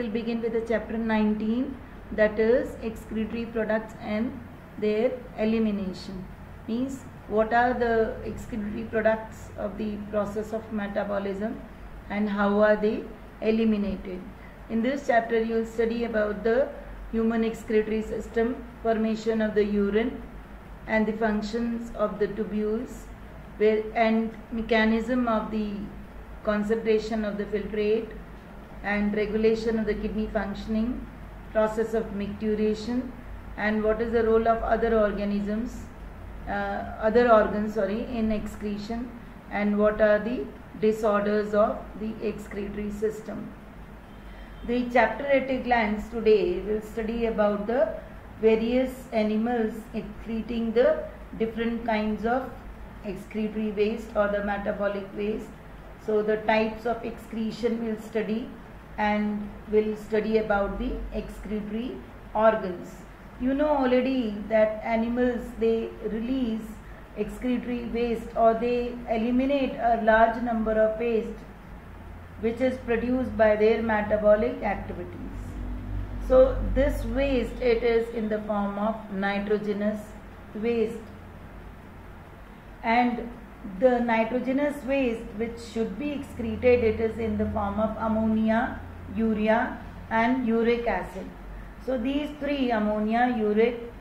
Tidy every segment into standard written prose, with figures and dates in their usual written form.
We'll begin with the chapter 19, that is excretory products and their elimination. Means what are the excretory products of the process of metabolism and how are they eliminated. In this chapter you will study about the human excretory system, formation of the urine and the functions of the tubules and mechanism of the concentration of the filtrate and regulation of the kidney functioning, process of micturition, and what is the role of other organs in excretion, and what are the disorders of the excretory system. The chapter at a glance today will study about the various animals excreting the different kinds of excretory waste or the metabolic waste. So the types of excretion we'll study, and will study about the excretory organs. You know already that animals, they release excretory waste or they eliminate a large number of waste which is produced by their metabolic activities. So this waste, it is in the form of nitrogenous waste, and the nitrogenous waste which should be excreted, it is in the form of ammonia, urea and uric acid. So these three, ammonia, uric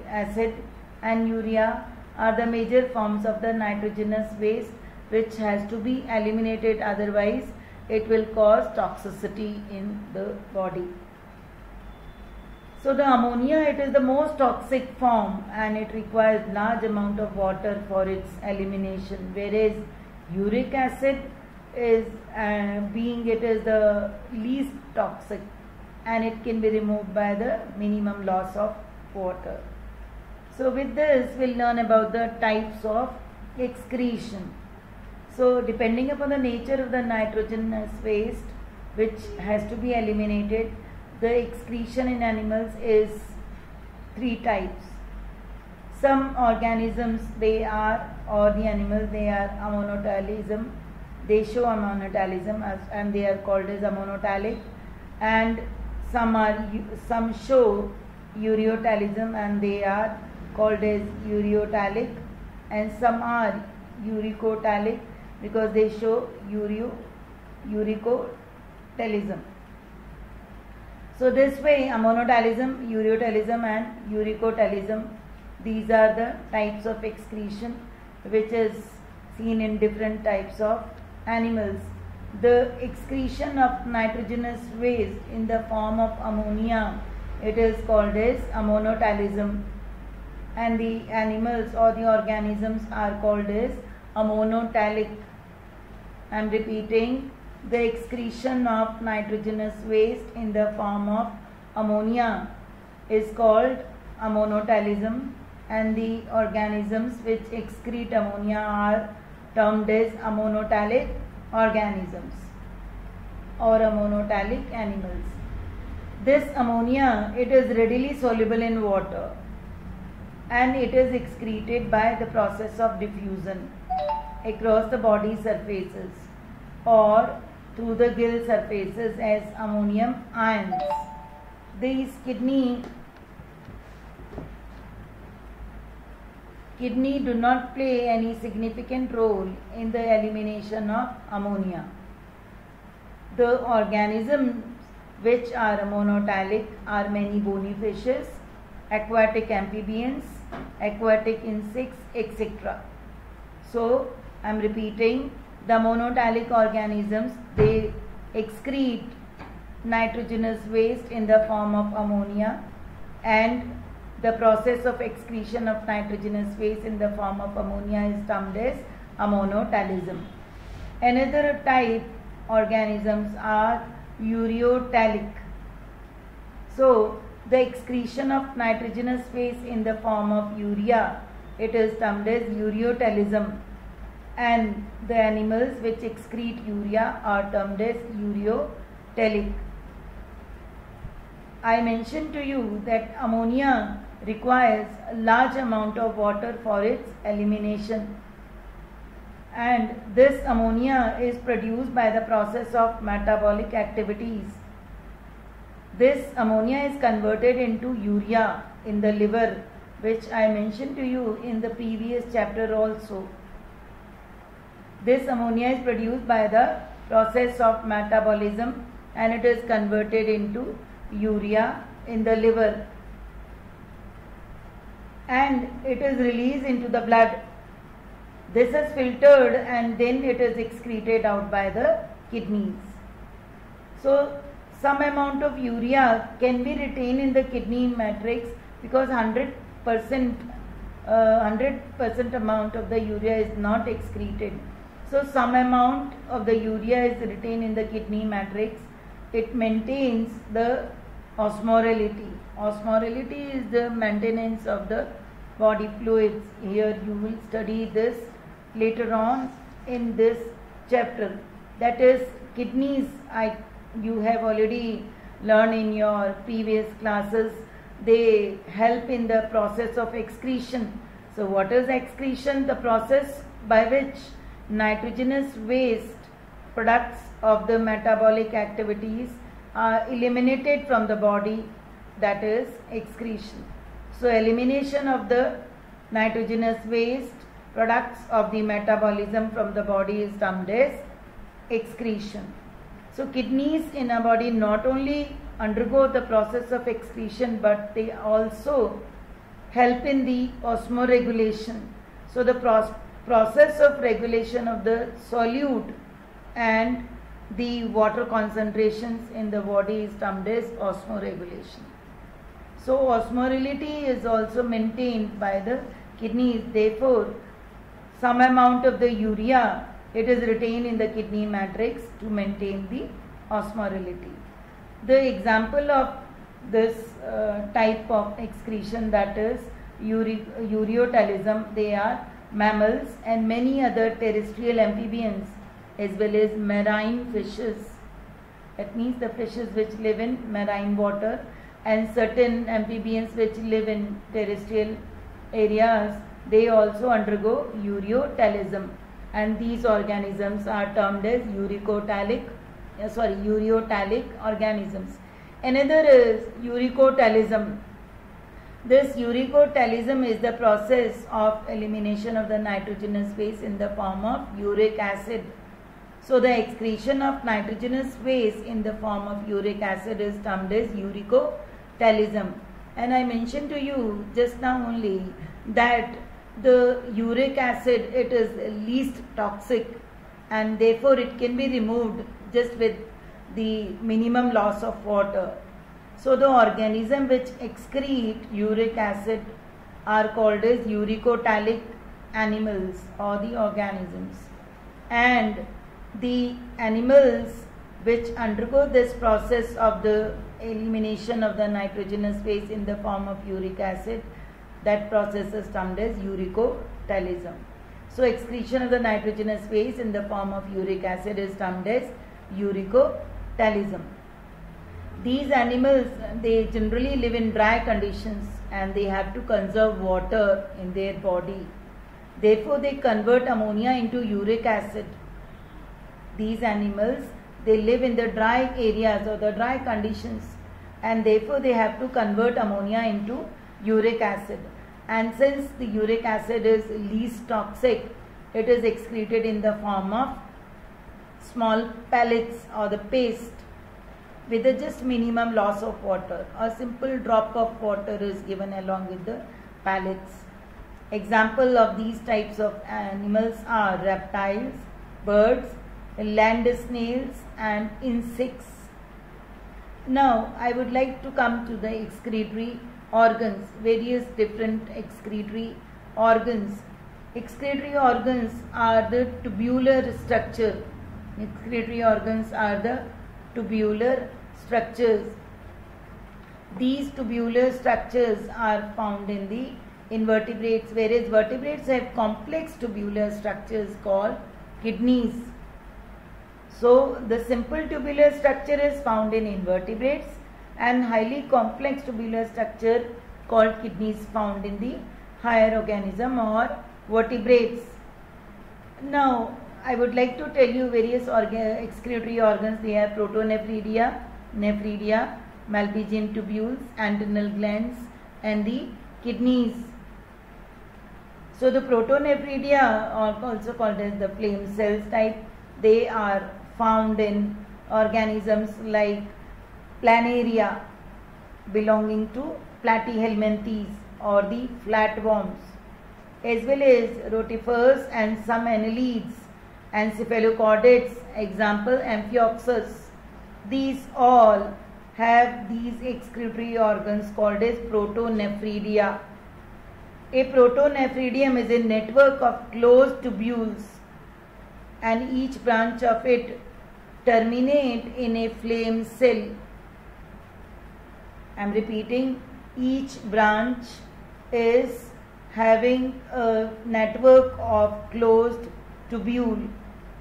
acid and urea, are the major forms of the nitrogenous waste which has to be eliminated, otherwise it will cause toxicity in the body. So the ammonia, it is the most toxic form and it requires large amount of water for its elimination, whereas uric acid is it is the least toxic and it can be removed by the minimum loss of water. So with this we'll learn about the types of excretion. So depending upon the nature of the nitrogenous waste which has to be eliminated, the excretion in animals is three types. Some organisms, they are, or the animals, they are ammonotalism. They show ammonotalism and they are called as ammonotalic, and some show ureotalism and they are called as ureotalic, and some are uricotalic because they show uricotalism. So this way, ammonotalism, ureotalism and uricotalism, these are the types of excretion which is seen in different types of animals. The excretion of nitrogenous waste in the form of ammonia, it is called as ammonotalism, and the animals or the organisms are called as ammonotalic. I am repeating, the excretion of nitrogenous waste in the form of ammonia is called ammonotalism, and the organisms which excrete ammonia are termed as ammonotalic organisms or ammonotalic animals. This ammonia, it is readily soluble in water and it is excreted by the process of diffusion across the body surfaces or through the gill surfaces as ammonium ions. These kidney do not play any significant role in the elimination of ammonia. The organisms which are ammonotalic are many bony fishes, aquatic amphibians, aquatic insects, etc. So I am repeating, the monotalic organisms, they excrete nitrogenous waste in the form of ammonia, and the process of excretion of nitrogenous waste in the form of ammonia is termed as ammonotalism. Another type organisms are ureotalic. So the excretion of nitrogenous waste in the form of urea, it is termed as ureotalism, and the animals which excrete urea are termed as ureotalic. I mentioned to you that ammonia requires a large amount of water for its elimination, and this ammonia is produced by the process of metabolic activities. This ammonia is converted into urea in the liver, which I mentioned to you in the previous chapter also. This ammonia is produced by the process of metabolism and it is converted into urea in the liver, and it is released into the blood. This is filtered and then it is excreted out by the kidneys. So some amount of urea can be retained in the kidney matrix because 100% amount of the urea is not excreted. So some amount of the urea is retained in the kidney matrix. It maintains the osmolality. Osmolality is the maintenance of the body fluids. Here you will study this later on in this chapter. That is, kidneys, you have already learned in your previous classes. They help in the process of excretion. So what is excretion? The process by which nitrogenous waste products of the metabolic activities are eliminated from the body, that is excretion. So elimination of the nitrogenous waste products of the metabolism from the body is termed as excretion. So kidneys in our body not only undergo the process of excretion, but they also help in the osmoregulation. So the process of regulation of the solute and the water concentrations in the body is termed as osmoregulation. So osmolality is also maintained by the kidneys. Therefore, some amount of the urea, it is retained in the kidney matrix to maintain the osmolality. The example of this type of excretion, that is ureotelism, they are mammals and many other terrestrial amphibians as well as marine fishes. That means the fishes which live in marine water and certain amphibians which live in terrestrial areas, they also undergo ureotelism, and these organisms are termed as ureotelic organisms. Another is ureotelism. This ureotelism is the process of elimination of the nitrogenous waste in the form of uric acid. So the excretion of nitrogenous waste in the form of uric acid is termed as ureotelism. And I mentioned to you just now only that the uric acid, it is least toxic and therefore it can be removed just with the minimum loss of water. So the organism which excrete uric acid are called as ureotelic animals or the organisms, and the animals which undergo this process of the elimination of the nitrogenous waste in the form of uric acid, that process is termed as ureotelism. So excretion of the nitrogenous waste in the form of uric acid is termed as ureotelism. These animals, they generally live in dry conditions and they have to conserve water in their body. Therefore, they convert ammonia into uric acid. These animals, they live in the dry areas or the dry conditions, and therefore they have to convert ammonia into uric acid. And since the uric acid is least toxic, it is excreted in the form of small pellets or the paste with a just minimum loss of water. A simple drop of water is given along with the pellets. Example of these types of animals are reptiles, birds, land snails and insects. Now I would like to come to the excretory organs, various different excretory organs. Excretory organs are the tubular structure. Excretory organs are the tubular structures. These tubular structures are found in the invertebrates, whereas vertebrates have complex tubular structures called kidneys. So the simple tubular structure is found in invertebrates and highly complex tubular structure called kidneys found in the higher organism or vertebrates. Now I would like to tell you various excretory organs. They are protonephridia, nephridia, Malpighian tubules, antennal glands, and the kidneys. So the protonephridia, or also called as the flame cells type, they are found in organisms like Planaria, belonging to Platyhelminthes or the flatworms, as well as rotifers and some annelids and cephalochordates, example Amphioxus. These all have these excretory organs called as protonephridia. A protonephridium is a network of closed tubules, and each branch of it terminate in a flame cell. I am repeating, each branch is having a network of closed tubule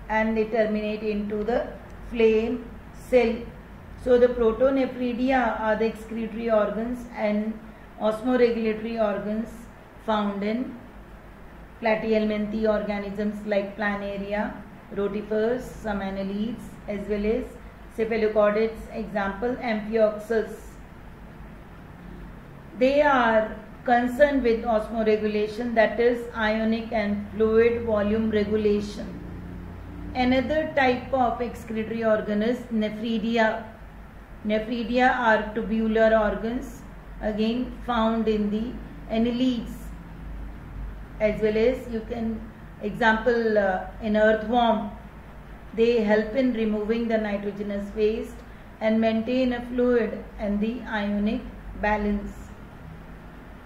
and they terminate into the flame cell. So the protonephridia are the excretory organs and osmoregulatory organs found in platyhelminthe organisms like Planaria, rotifers, some annelids, as well as cephalochordates, example Amphioxus. They are concerned with osmoregulation, that is ionic and fluid volume regulation. Another type of excretory organ is nephridia. Nephridia are tubular organs, again found in the annelids, as well as you can example in earthworm. They help in removing the nitrogenous waste and maintain a fluid and the ionic balance.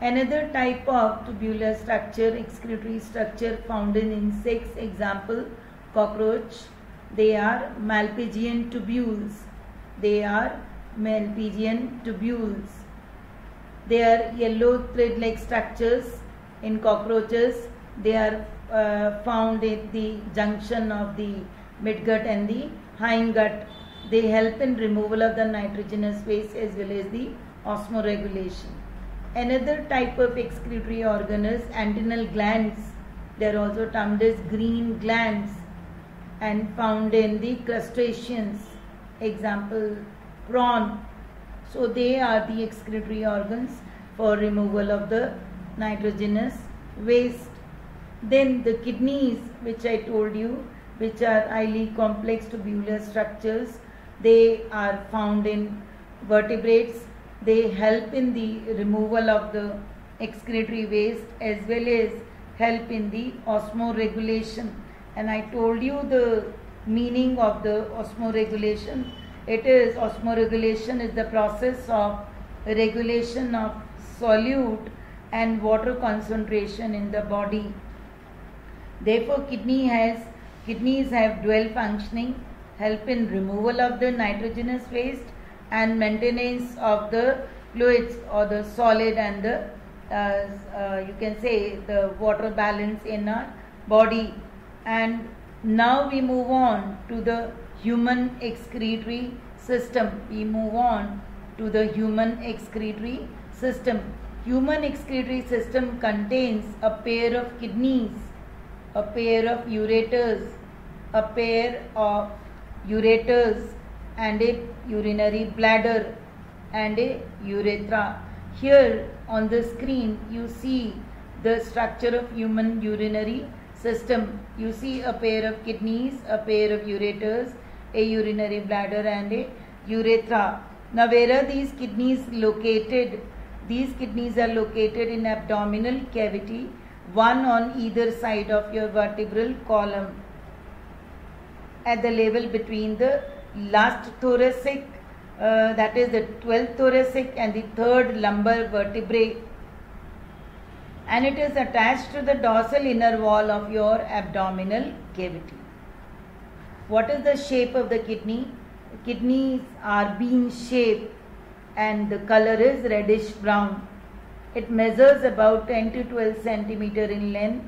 Another type of tubular structure, excretory structure found in insects, example cockroach. They are Malpighian tubules. They are Malpighian tubules. They are yellow thread-like structures in cockroaches. They are found at the junction of the midgut and the hindgut. They help in removal of the nitrogenous waste as well as the osmoregulation. Another type of excretory organ is antennal glands. They are also termed as green glands and found in the crustaceans, example prawn. So they are the excretory organs for removal of the nitrogenous waste. Then the kidneys, which I told you, which are highly complex tubular structures, they are found in vertebrates. They help in the removal of the excretory waste as well as help in the osmoregulation. And I told you the meaning of the osmoregulation. It is, osmoregulation is the process of regulation of solute and water concentration in the body. Therefore, kidneys have dual functioning, help in removal of the nitrogenous waste and maintenance of the fluids or the solid and the you can say the water balance in our body. And now we move on to the human excretory system. We move on to the human excretory system. Human excretory system contains a pair of kidneys, a pair of ureters, a pair of ureters, and a urinary bladder and a urethra. Here on the screen you see the structure of human urinary system. You see a pair of kidneys, a pair of ureters, a urinary bladder and a urethra. Now where are these kidneys located? These kidneys are located in abdominal cavity, one on either side of your vertebral column, at the level between the last thoracic, that is the 12th thoracic and the 3rd lumbar vertebrae, and it is attached to the dorsal inner wall of your abdominal cavity. What is the shape of the kidney? Kidneys are bean shaped and the color is reddish brown. It measures about 10 to 12 centimeter in length,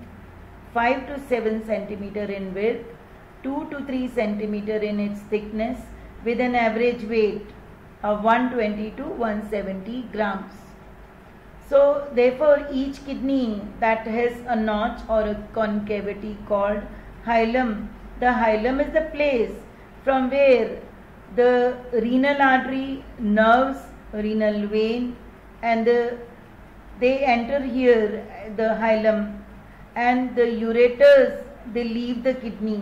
5 to 7 centimeter in width, 2 to 3 centimeter in its thickness, with an average weight of 120 to 170 grams. So therefore each kidney that has a notch or a concavity called hilum. The hilum is the place from where the renal artery, nerves renal vein, and they enter here the hilum, and the ureters, they leave the kidney.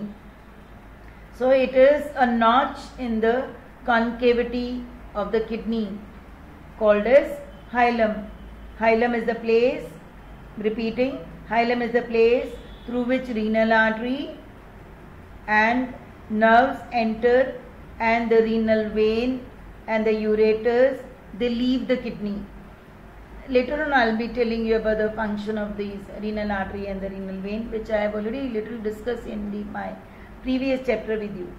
So it is a notch in the concavity of the kidney called as hilum. Hilum is the place, repeating, hilum is the place through which renal artery and nerves enter, and the renal vein and the ureters, they leave the kidney. Later on I will be telling you about the function of these renal artery and the renal vein, which I have already little discussed in my previous chapter with you.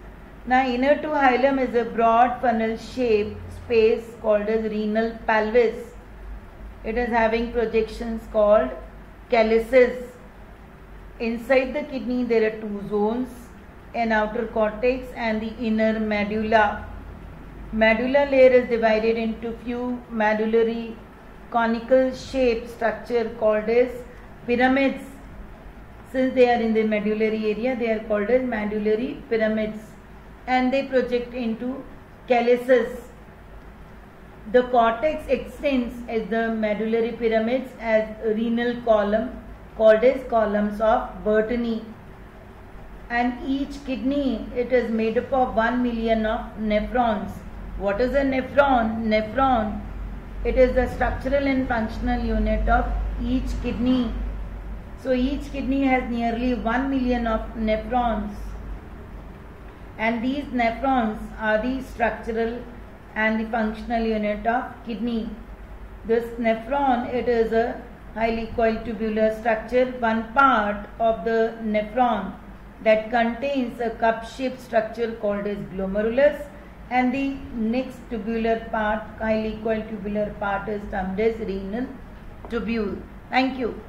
Now inner to hilum is a broad funnel shaped space called as renal pelvis. It is having projections called calyces. Inside the kidney there are two zones, an outer cortex and the inner medulla. Medulla layer is divided into few medullary conical shaped structure called as pyramids. Since they are in the medullary area, they are called as medullary pyramids, and they project into calyces. The cortex extends as the medullary pyramids as a renal column called as columns of Bertini. And each kidney, it is made up of 1 million of nephrons. What is a nephron? Nephron, it is the structural and functional unit of each kidney. So each kidney has nearly 1 million of nephrons, and these nephrons are the structural and the functional unit of kidney. This nephron, it is a highly coiled tubular structure. One part of the nephron that contains a cup-shaped structure called as glomerulus, and the next tubular part, highly coiled tubular part, is termed as renal tubule. Thank you.